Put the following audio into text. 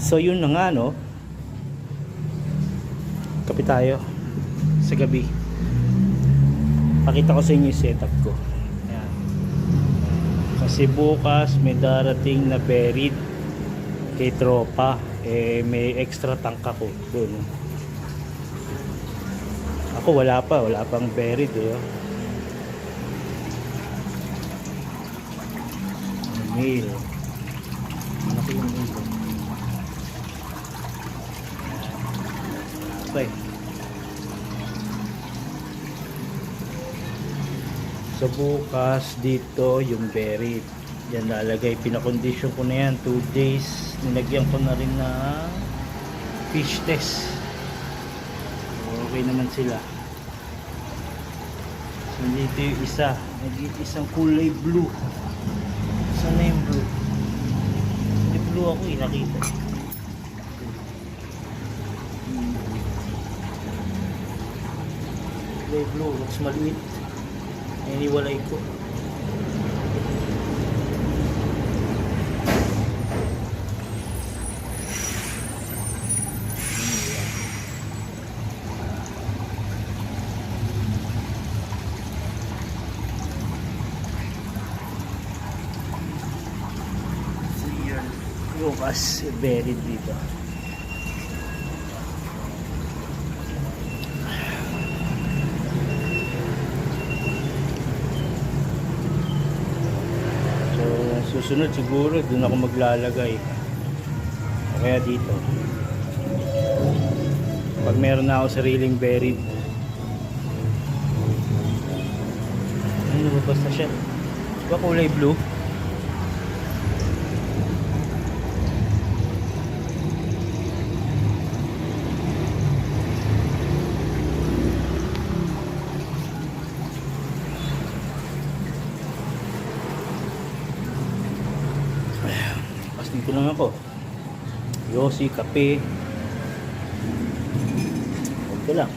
So yun na nga, no, kape tayo sa gabi. Pakita ko sa inyo yung setup ko. Ayan. Kasi bukas may darating na buried kay tropa. May extra tank ako dun. Ako wala pang buried mail. Malaki yung mail. Okay. So bukas dito yung buried. Yan lalagay. Pinakondisyon ko na yan 2 days. Nilagyan ko na rin na fish test. Okay naman sila. So dito yung isa. Isang kulay blue. Saan na yung blue? May blue ako nakita. Kulay blue. Mas maliit. Iniwalay ko. Bukas buried dito. So susunod siguro dun ako maglalagay o kaya dito pag meron na ako sariling buried. Ano ba basta siya? Diba kulay blue? Dito lang ako. Yossi, kape. Okay lang.